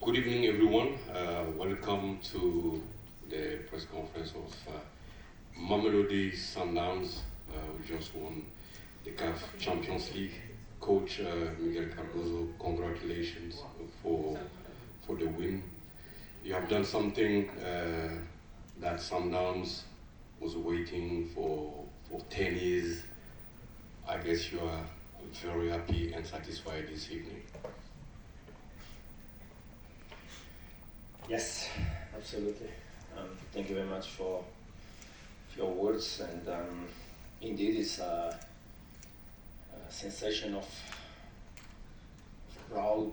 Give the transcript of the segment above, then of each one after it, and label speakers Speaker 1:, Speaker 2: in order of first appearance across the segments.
Speaker 1: Good evening, everyone. Welcome to the press conference of Mamelodie Sundowns. We just won the CAF Champions League. Coach Miguel Cardozo, congratulations for the win. You have done something that Sundowns was waiting for 10 years. I guess you are very happy and satisfied this evening.
Speaker 2: Yes, absolutely. Thank you very much for your words, and indeed it's a sensation of proud.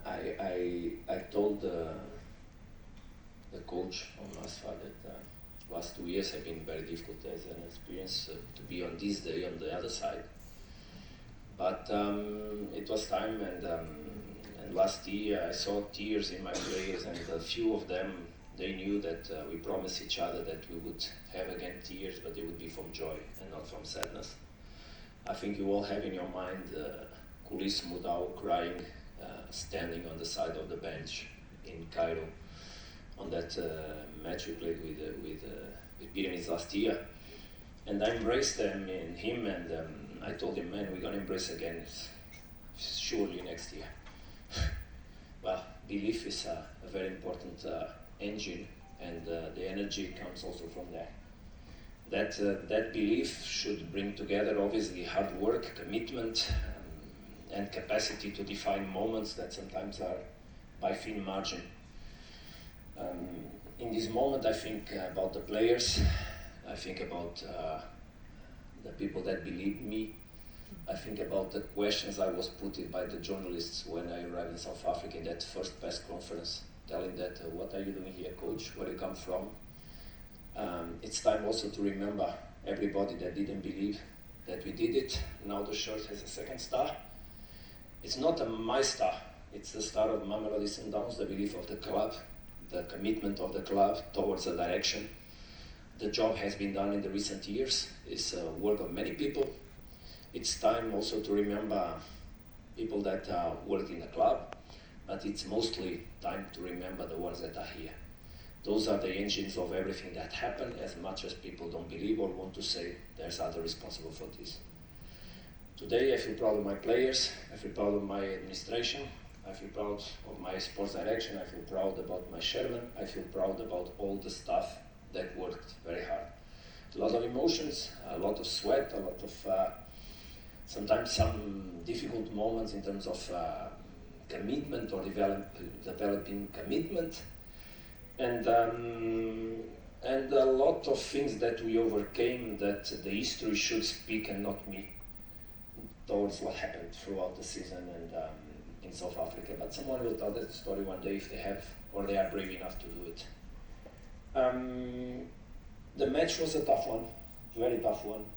Speaker 2: I told the coach from Asfar that last 2 years have been very difficult as an experience to be on this day on the other side. But it was time, and last year I saw tears in my players, and a few of them, they knew that we promised each other that we would have again tears, but they would be from joy and not from sadness. I think you all have in your mind Kulis Mudau crying, standing on the side of the bench in Cairo on that match we played with Pyramids last year. And I embraced him, and I told him, man, we're going to embrace again, surely next year. Well, belief is a very important engine, and the energy comes also from there. That belief should bring together, obviously, hard work, commitment, and capacity to define moments that sometimes are by thin margin. In this moment, I think about the players, I think about the people that believe me, I think about the questions I was put by the journalists when I arrived in South Africa in that first press conference, telling that, what are you doing here, coach, where you come from? It's time also to remember everybody that didn't believe that we did it. Now the shirt has a second star. It's not my star, it's the star of Mamelodie Sundowns, the belief of the club, the commitment of the club towards a direction. The job has been done in the recent years. It's a work of many people. It's time also to remember people that work in the club, but it's mostly time to remember the ones that are here. Those are the engines of everything that happened, as much as people don't believe or want to say there's other responsible for this. Today I feel proud of my players, I feel proud of my administration, I feel proud of my sports direction, I feel proud about my chairman, I feel proud about all the staff that worked very hard. A lot of emotions, a lot of sweat, a lot of sometimes some difficult moments in terms of commitment or developing commitment, and a lot of things that we overcame that the history should speak and not me towards what happened throughout the season and in South Africa. But someone will tell that story one day if they have or they are brave enough to do it. The match was a tough one, very tough one.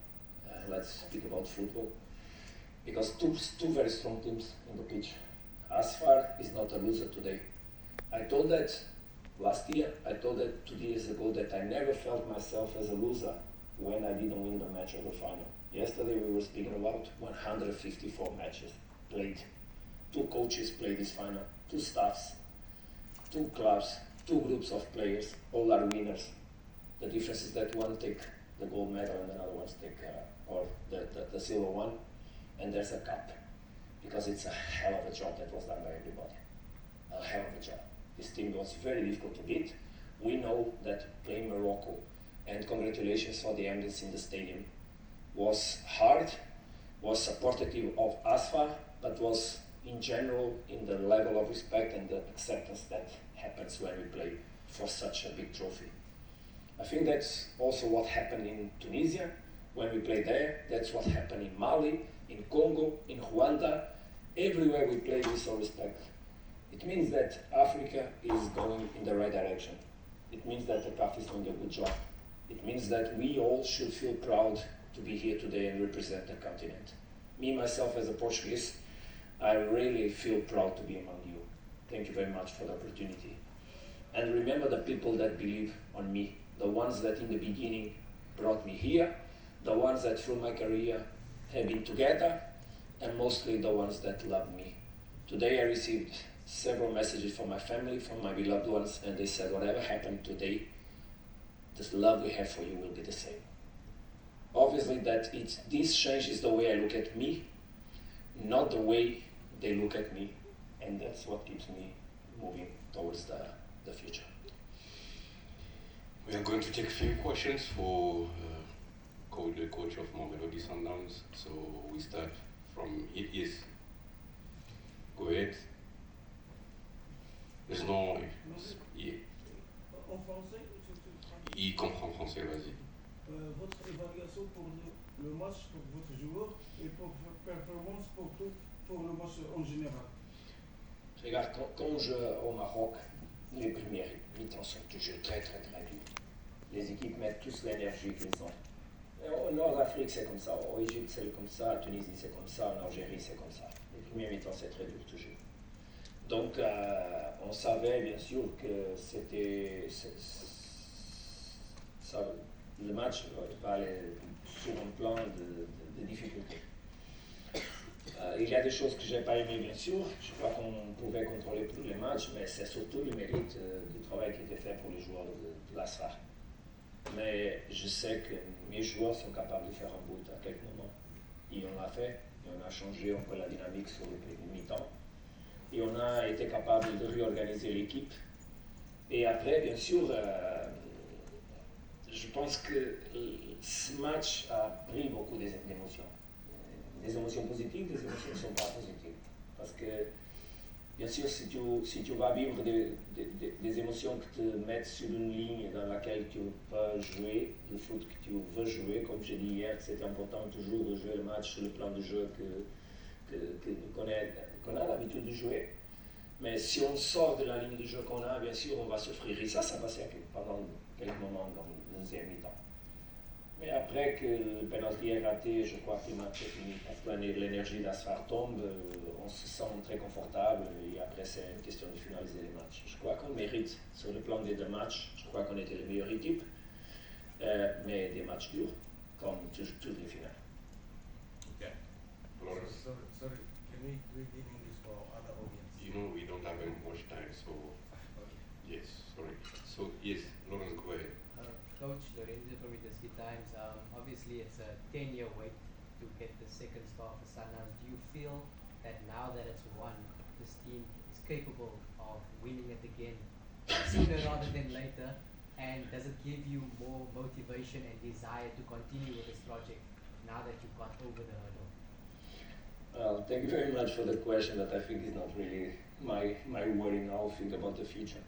Speaker 2: Let's speak about football. Because two very strong teams on the pitch. Asfar is not a loser today. I told that last year, I told that 2 years ago that I never felt myself as a loser when I didn't win the match of the final. Yesterday we were speaking about 154 matches played. 2 coaches played this final, 2 staffs, 2 clubs, 2 groups of players, all are winners. The difference is that one take the gold medal and another one take or the silver one, and there's a cup, because it's a hell of a job that was done by everybody. A hell of a job. This team was very difficult to beat. We know that playing Morocco, and congratulations for the ambience in the stadium, was hard, was supportive of Asfar, but was in general in the level of respect and the acceptance that happens when we play for such a big trophy. I think that's also what happened in Tunisia when we played there. That's what happened in Mali, in Congo, in Rwanda. Everywhere we play, we saw respect. It means that Africa is going in the right direction. It means that the CAF is doing a good job. It means that we all should feel proud to be here today and represent the continent. Me, myself, as a Portuguese, I really feel proud to be among you. Thank you very much for the opportunity. And remember the people that believe on me, the ones that in the beginning brought me here, the ones that through my career have been together, and mostly the ones that love me. Today I received several messages from my family, from my beloved ones, and they said, whatever happened today, this love we have for you will be the same. Obviously this changes the way I look at me, not the way they look at me, and that's what keeps me moving towards the future.
Speaker 1: We are going to take a few questions for the coach of Mamelodie Sundowns. So we start from Yes. Go ahead. There's no...
Speaker 3: En français,
Speaker 1: Il comprend français, vas-y.
Speaker 3: Votre évaluation pour le match, pour votre joueur et pour votre performance pour le match en général.
Speaker 2: Regarde, quand on joue au Maroc, les premières mi-temps sont toujours très dures. Les équipes mettent tous l'énergie qu'ils ont. En Nord-Afrique, c'est comme ça. En Égypte, c'est comme ça. En Tunisie, c'est comme ça. En Algérie, c'est comme ça. Les premières mi-temps, c'est très dur toujours. Donc, on savait bien sûr que le match va aller sur un plan de difficulté. Il y a des choses que je n'ai pas aimées, bien sûr. Je crois qu'on pouvait contrôler plus les matchs, mais c'est surtout le mérite du travail qui était fait pour les joueurs de l'ASFA. Mais je sais que mes joueurs sont capables de faire un but à quelques moments. Et on l'a fait, et on a changé un peu la dynamique sur le mi-temps. Et on a été capable de réorganiser l'équipe. Et après, bien sûr, je pense que ce match a pris beaucoup d'émotions. Des émotions positives, des émotions qui ne sont pas positives. Parce que, bien sûr, si tu vas vivre des émotions qui te mettent sur une ligne dans laquelle tu peux jouer, le foot que tu veux jouer, comme j'ai dit hier, c'était important toujours de jouer le match sur le plan de jeu qu'on a l'habitude de jouer. Mais si on sort de la ligne de jeu qu'on a, bien sûr, on va souffrir. Et ça passait pendant quelques moments dans le deuxième mi-temps. Mais après que le penalty est raté, je crois que le match est fini. Parce que l'énergie d'Asfar tombe, on se sent très confortable et après c'est une question de finaliser les matchs. Je crois qu'on mérite, sur le plan des deux matchs, je crois qu'on était la meilleure équipe, mais des matchs durs, comme toutes les finales.
Speaker 1: Okay.
Speaker 3: Sorry, can we do it in English for other audience?
Speaker 1: You know, we don't have very much time, so yes, sorry. So yes, Lawrence, go ahead.
Speaker 4: Coach Lorenzo from Ski Times, obviously it's a 10-year wait to get the second star for Sundowns. Do you feel that now that it's won, this team is capable of winning it again sooner rather than later? And does it give you more motivation and desire to continue with this project now that you've got over the hurdle?
Speaker 2: Well, thank you very much for the question that I think is not really my worry now, think about the future.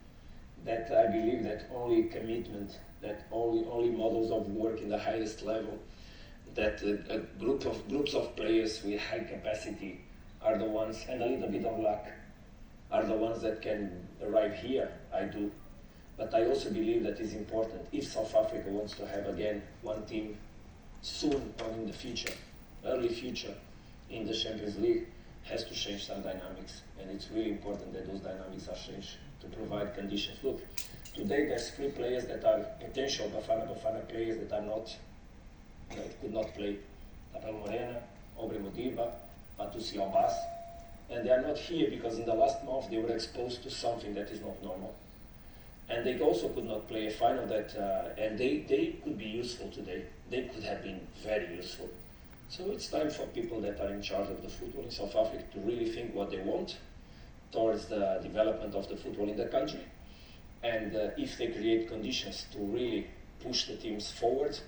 Speaker 2: That I believe that only commitment, that only models of work in the highest level, that groups of players with high capacity are the ones, and a little bit of luck, are the ones that can arrive here. I do. But I also believe that is important. If South Africa wants to have again one team soon or in the future, early future, in the Champions League, has to change some dynamics. And it's really important that those dynamics are changed to provide conditions. Look, today there's 3 players that are potential Bafana players that could not play. Abel Morena, Aubrey Modiba, Patusi Abbas. And they are not here because in the last month they were exposed to something that is not normal. And they also could not play a final and they could be useful today. They could have been very useful. So it's time for people that are in charge of the football in South Africa to really think what they want towards the development of the football in the country. And if they create conditions to really push the teams forward,